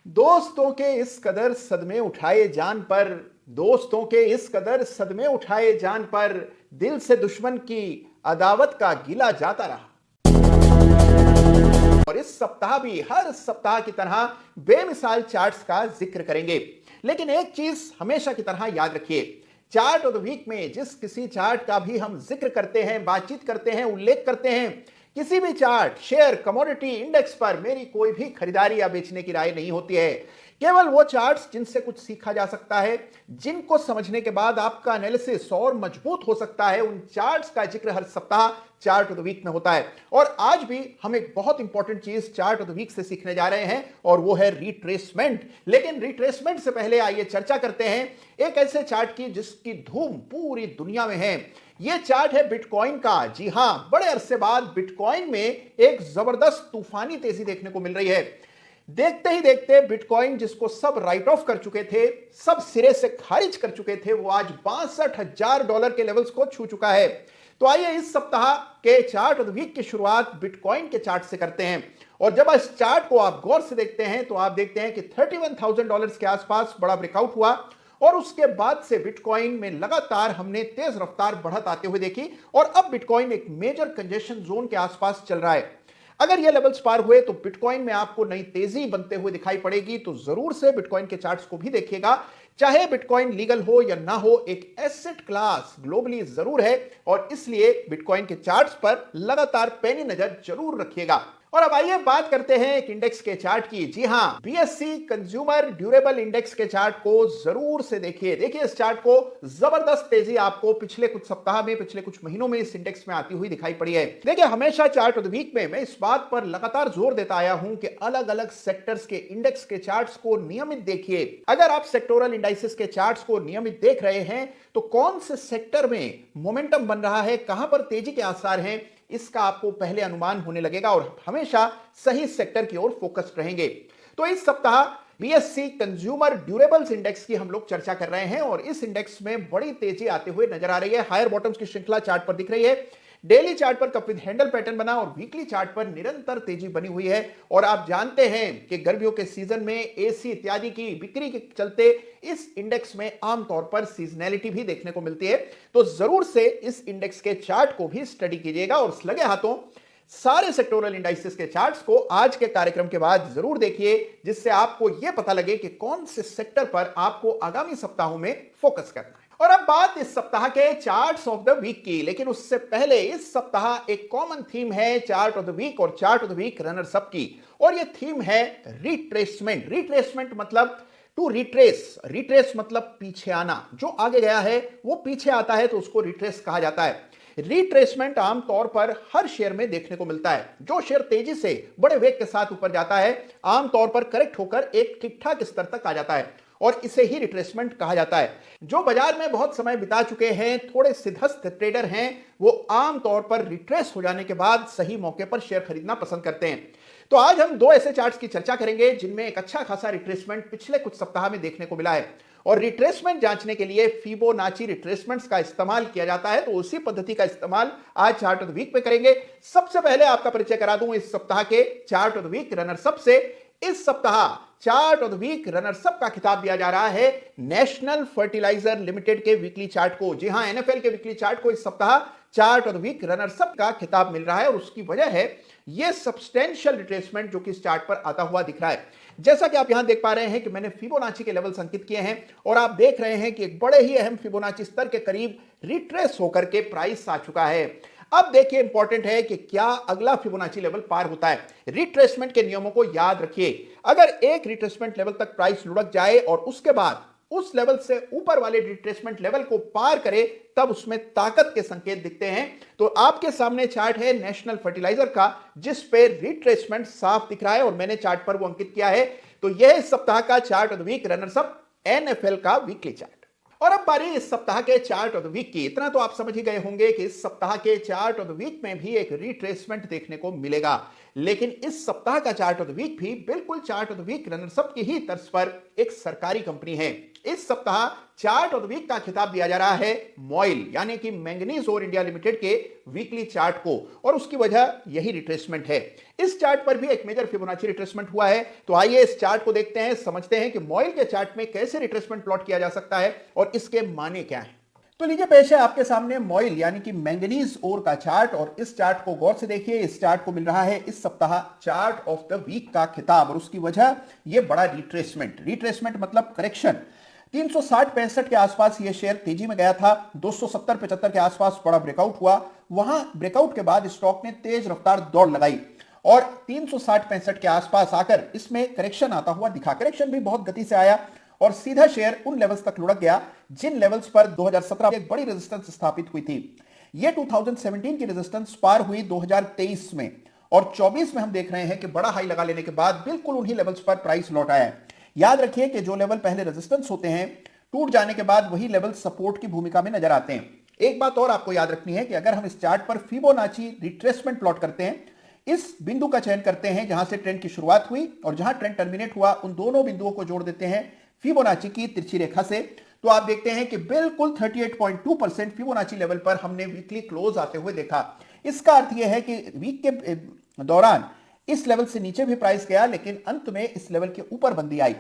दोस्तों के इस कदर सदमे उठाए जान पर दोस्तों के इस कदर सदमे उठाए जान पर दिल से दुश्मन की अदावत का गिला जाता रहा। और इस सप्ताह भी हर सप्ताह की तरह बेमिसाल चार्ट्स का जिक्र करेंगे, लेकिन एक चीज हमेशा की तरह याद रखिए, चार्ट ऑफ द वीक में जिस किसी चार्ट का भी हम जिक्र करते हैं, बातचीत करते हैं, उल्लेख करते हैं, किसी भी चार्ट, शेयर, कमोडिटी, इंडेक्स पर मेरी कोई भी खरीदारी या बेचने की राय नहीं होती है। केवल वो चार्ट्स जिनसे कुछ सीखा जा सकता है, जिनको समझने के बाद आपका एनालिसिस और मजबूत हो सकता है, उन चार्ट्स का जिक्र हर सप्ताह चार्ट ऑफ द वीक में होता है। और आज भी हम एक बहुत इंपॉर्टेंट चीज चार्ट ऑफ द वीक से सीखने जा रहे हैं और वो है रिट्रेसमेंट। लेकिन रिट्रेसमेंट से पहले आइए चर्चा करते हैं एक ऐसे चार्ट की जिसकी धूम पूरी दुनिया में है। यह चार्ट है बिटकॉइन का। जी हां, बड़े अरसे बाद बिटकॉइन में एक जबरदस्त तूफानी तेजी देखने को मिल रही है। देखते ही देखते बिटकॉइन, जिसको सब राइट ऑफ कर चुके थे, सब सिरे से खारिज कर चुके थे, वो आज $62,000 के लेवल्स को छू चुका है। तो आइए इस सप्ताह के चार्ट ऑफ द वीक की शुरुआत बिटकॉइन के चार्ट से करते हैं। और जब इस चार्ट को आप गौर से देखते हैं तो आप देखते हैं कि $31,000 के आसपास बड़ा ब्रेकआउट हुआ और उसके बाद से बिटकॉइन में लगातार हमने तेज रफ्तार बढ़त आते हुए देखी और अब बिटकॉइन एक मेजर कंजेशन जोन के आसपास चल रहा है। अगर ये लेवल्स पार हुए तो बिटकॉइन में आपको नई तेजी बनते हुए दिखाई पड़ेगी। तो जरूर से बिटकॉइन के चार्ट्स को भी देखिएगा। चाहे बिटकॉइन लीगल हो या ना हो, एक एसेट क्लास ग्लोबली जरूर है और इसलिए बिटकॉइन के चार्ट्स पर लगातार पैनी नजर जरूर रखिएगा। और अब आइए बात करते हैं एक इंडेक्स के चार्ट की। जी हां, बीएससी कंज्यूमर ड्यूरेबल इंडेक्स के चार्ट को जरूर से देखिए। देखिए इस चार्ट को, जबरदस्त तेजी आपको पिछले कुछ सप्ताह में, पिछले कुछ महीनों में इस इंडेक्स में आती हुई दिखाई पड़ी है। देखिए हमेशा चार्ट ऑफ द वीक में मैं इस बात पर लगातार जोर देता आया हूं कि अलग अलग सेक्टर्स के इंडेक्स के चार्ट्स को नियमित देखिए। अगर आप सेक्टोरल इंडाइसेस के चार्ट्स को नियमित देख रहे हैं तो कौन से सेक्टर में मोमेंटम बन रहा है, कहां पर तेजी के आसार हैं, इसका आपको पहले अनुमान होने लगेगा और हमेशा सही सेक्टर की ओर फोकस्ड रहेंगे। तो इस सप्ताह बीएससी कंज्यूमर ड्यूरेबल्स इंडेक्स की हम लोग चर्चा कर रहे हैं और इस इंडेक्स में बड़ी तेजी आते हुए नजर आ रही है। हायर बॉटम्स की श्रृंखला चार्ट पर दिख रही है। डेली चार्ट पर कप विद हैंडल पैटर्न बना और वीकली चार्ट पर निरंतर तेजी बनी हुई है। और आप जानते हैं कि गर्मियों के सीजन में एसी इत्यादि की बिक्री के चलते इस इंडेक्स में आमतौर पर सीजनैलिटी भी देखने को मिलती है। तो जरूर से इस इंडेक्स के चार्ट को भी स्टडी कीजिएगा और लगे हाथों सारे सेक्टोरल इंडाइसेस के चार्ट्स को आज के कार्यक्रम के बाद जरूर देखिए, जिससे आपको यह पता लगे कि कौन से सेक्टर पर आपको आगामी सप्ताहों में फोकस करना है। और अब बात इस सप्ताह के चार्ट्स ऑफ द वीक की, लेकिन उससे पहले इस सप्ताह एक कॉमन थीम है चार्ट ऑफ द वीक और chart of the week runners up की, और यह थीम है रिट्रेसमेंट। रिट्रेसमेंट मतलब टू रिट्रेस, रिट्रेस मतलब पीछे आना। जो आगे गया है वो पीछे आता है तो उसको रिट्रेस कहा जाता है। रिट्रेसमेंट आमतौर पर हर शेयर में देखने को मिलता है। जो शेयर तेजी से बड़े वेग के साथ ऊपर जाता है आमतौर पर करेक्ट होकर एक ठीक ठाक स्तर तक आ जाता है और इसे ही रिट्रेसमेंट कहा जाता है। जो बाजार में बहुत समय बिता चुके हैं, थोड़े सिद्धहस्त ट्रेडर हैं, वो आमतौर पर रिट्रेस हो जाने के बाद सही मौके पर शेयर खरीदना पसंद करते हैं। तो आज हम दो ऐसे चार्ट्स की चर्चा करेंगे जिनमें एक अच्छा खासा रिट्रेसमेंट पिछले कुछ सप्ताह में देखने को मिला है और रिट्रेसमेंट जांचने के लिए फिबोनाची रिट्रेसमेंट्स का इस्तेमाल किया जाता है। तो उसी पद्धति का इस्तेमाल आज चार्ट ऑफ द वीक में करेंगे। सबसे पहले आपका परिचय करा दूं इस सप्ताह के chart of the week runners up से। इस सप्ताह chart of the week runners up का खिताब दिया जा रहा है नेशनल फर्टिलाइजर लिमिटेड के वीकली चार्ट को। जी हां, एनएफएल के वीकली चार्ट को इस सप्ताह chart of the week runners up का खिताब मिल रहा है और उसकी वजह है यह सब्सटेंशियल रिट्रेसमेंट जो कि इस चार्ट पर आता हुआ दिख रहा है। जैसा कि आप यहां देख पा रहे हैं कि मैंने फिबोनाची के लेवल्स अंकित किए हैं और आप देख रहे हैं कि एक बड़े ही अहम फिबोनाची स्तर के करीब रिट्रेस होकर के प्राइस आ चुका है। अब देखिए इंपॉर्टेंट है कि क्या अगला फिबोनाची लेवल पार होता है। रिट्रेसमेंट के नियमों को याद रखिए। अगर एक रिट्रेसमेंट लेवल तक प्राइस लुढ़क जाए और उसके बाद उस लेवल से ऊपर वाले रिट्रेसमेंट लेवल को पार करे तब उसमें ताकत के संकेत दिखते हैं। तो आपके सामने चार्ट है नेशनल फर्टिलाइजर का जिस पे रिट्रेसमेंट साफ दिख रहा है और मैंने चार्ट पर वो अंकित किया है। तो यह इस सप्ताह का chart of the week runners up NFL का वीकली चार्ट। और अब बारी इस सप्ताह के चार्ट ऑफ द वीक की। इतना तो आप समझ ही गए होंगे कि इस सप्ताह के चार्ट ऑफ द वीक में भी एक रिट्रेसमेंट देखने को मिलेगा, लेकिन इस सप्ताह का चार्ट ऑफ द वीक भी बिल्कुल chart of the week runners up की ही तर्ज पर एक सरकारी कंपनी है। इस सप्ताह चार्ट ऑफ द वीक का खिताब दिया जा रहा है मॉइल यानी कि मैंगनीज ओर इंडिया लिमिटेड के वीकली चार्ट को, और उसकी वजह यही रिट्रेसमेंट है। इस चार्ट पर भी एक मेजर फिबोनाची रिट्रेसमेंट हुआ है। तो आइए इस चार्ट को देखते हैं, समझते हैं कि मॉइल के चार्ट में कैसे रिट्रेसमेंट प्लॉट किया जा सकता है और इसके माने क्या है। तो लीजिए पेश है आपके सामने मॉइल यानी कि मैंगनीज ओर का चार्ट, और इस चार्ट को गौर से देखिए। इस चार्ट को मिल रहा है इस सप्ताह चार्ट ऑफ द वीक का खिताब, और उसकी वजह ये बड़ा रिट्रेसमेंट मतलब करेक्शन। 360-65 के आसपास ये शेयर तेजी में गया था, 270-75 के आसपास बड़ा ब्रेकआउट हुआ। वहां ब्रेकआउट के बाद स्टॉक ने तेज रफ्तार दौड़ लगाई और 360-65 के आसपास आकर इसमें करेक्शन आता हुआ दिखा। करेक्शन भी बहुत गति से आया और सीधा शेयर उन लेवल्स तक लुढ़क गया जिन लेवल्स पर 2017 में एक बड़ी रेजिस्टेंस स्थापित हुई थी। ये 2017 की रेजिस्टेंस पार हुई 2023 में, और 24 में हम देख रहे हैं कि बड़ा हाई लगा लेने के बाद बिल्कुल उन्हीं लेवल्स पर प्राइस लौट आया है। याद रखिए कि जो लेवल पहले रेजिस्टेंस होते हैं, टूट जाने के बाद वही लेवल सपोर्ट की भूमिका में नजर आते हैं। एक बात और आपको याद रखनी है कि अगर हम इस चार्ट पर फिबोनाची रिट्रेसमेंट प्लॉट करते हैं, इस बिंदु का चयन करते हैं जहां से ट्रेंड की शुरुआत हुई और जहां ट्रेंड टर्मिनेट हुआ, उन दोनों बिंदुओं को जोड़ देते हैं फिबोनाची की तिरछी रेखा से, तो आप देखते हैं कि बिल्कुल 38.2% फिबोनाची लेवल पर हमने वीकली क्लोज आते हुए देखा। इसका अर्थ यह है कि वीक के दौरान इस लेवल से नीचे भी प्राइस गया, लेकिन अंत में इस लेवल के ऊपर बंदी आई।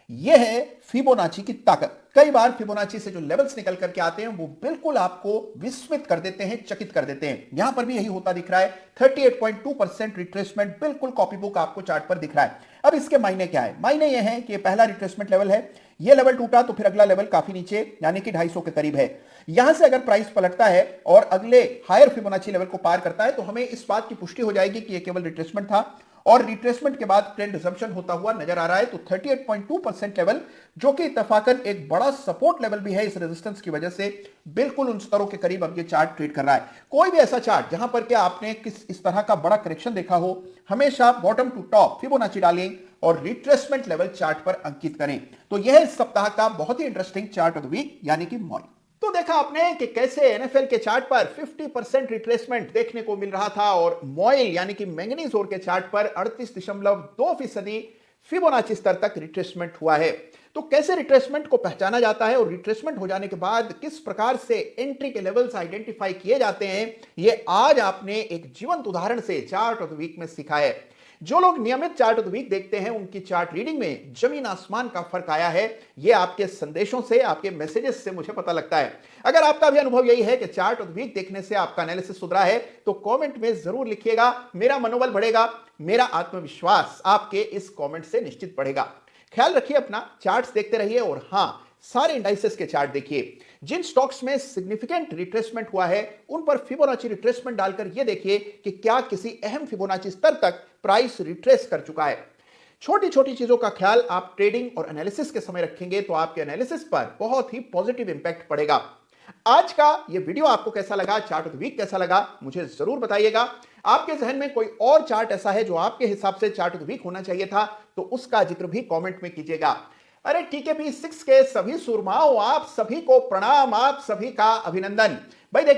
यह है फिबोनाची की ताकत। कई बार फिबोनाची से जो लेवल्स निकल करके आते हैं वो बिल्कुल आपको विस्मित कर देते हैं, चकित कर देते हैं। यहां पर भी यही होता दिख रहा है। 38.2% रिट्रेसमेंट बिल्कुल कॉपी बुक आपको चार्ट पर दिख रहा है। अब इसके मायने क्या है? मायने यह है कि पहला रिट्रेसमेंट लेवल है, यह लेवल टूटा तो फिर अगला लेवल काफी नीचे यानी कि 250 के करीब है। यहां से अगर प्राइस पलटता है और अगले हायर फिबोनाची लेवल को पार करता है तो हमें इस बात की पुष्टि हो जाएगी कि यह केवल रिट्रेसमेंट था और रिट्रेसमेंट के बाद ट्रेंड रिजम्पशन होता हुआ नजर आ रहा है। तो 38.2% लेवल, जो कि इत्तफाकन एक बड़ा सपोर्ट लेवल भी है इस रेजिस्टेंस की वजह से, बिल्कुल उन स्तरों के करीब अब ये चार्ट ट्रेड कर रहा है। कोई भी ऐसा चार्ट जहां पर क्या आपने इस तरह का बड़ा करेक्शन देखा हो, हमेशा बॉटम टू टॉप फिबोनाची डालें और रिट्रेसमेंट लेवल चार्ट पर अंकित करें। तो यह इस सप्ताह का बहुत ही interesting chart of the week यानी कि मॉइल। तो देखा आपने कि कैसे एनएफएल के चार्ट पर 50% रिट्रेसमेंट देखने को मिल रहा था और मॉइल यानी कि मैंगनीज ओर के चार्ट पर 38.2% फिबोनाची स्तर तक रिट्रेसमेंट हुआ है। तो कैसे रिट्रेसमेंट को पहचाना जाता है और रिट्रेसमेंट हो जाने के बाद किस प्रकार से एंट्री के लेवल्स आइडेंटिफाई किए जाते हैं, ये आज आपने एक जीवंत उदाहरण से चार्ट ऑफ द वीक में सीखा है। जो लोग नियमित चार्ट ऑफ द वीक देखते हैं उनकी चार्ट रीडिंग में जमीन आसमान का फर्क आया है। यह आपके संदेशों से, आपके मैसेजेस से मुझे पता लगता है। अगर आपका भी अनुभव यही है कि चार्ट ऑफ द वीक देखने से आपका एनालिसिस सुधरा है तो कमेंट में जरूर लिखिएगा। मेरा मनोबल बढ़ेगा, मेरा आत्मविश्वास आपके इस कमेंट से निश्चित बढ़ेगा। ख्याल रखिए अपना, चार्ट्स देखते रहिए और हां, सारे इंडाइसेस के चार्ट देखिए। जिन स्टॉक्स में सिग्निफिकेंट रिट्रेसमेंट हुआ है उन पर फिबोनाची रिट्रेसमेंट डालकर यह देखिए कि क्या किसी अहम फिबोनाची स्तर तक प्राइस रिट्रेस कर चुका है। छोटी छोटी चीजों का ख्याल आप ट्रेडिंग और एनालिसिस के समय रखेंगे तो आपके एनालिसिस पर बहुत ही पॉजिटिव इंपैक्ट पड़ेगा। आज का यह वीडियो आपको कैसा लगा, चार्ट ऑफ द वीक कैसा लगा, मुझे जरूर बताइएगा। आपके जहन में कोई और चार्ट ऐसा है जो आपके हिसाब से चार्ट ऑफ द वीक होना चाहिए था तो उसका जिक्र भी कमेंट में कीजिएगा। अरे TKP 6 के सभी सुरमाओं, आप सभी को प्रणाम, आप सभी का अभिनंदन। भाई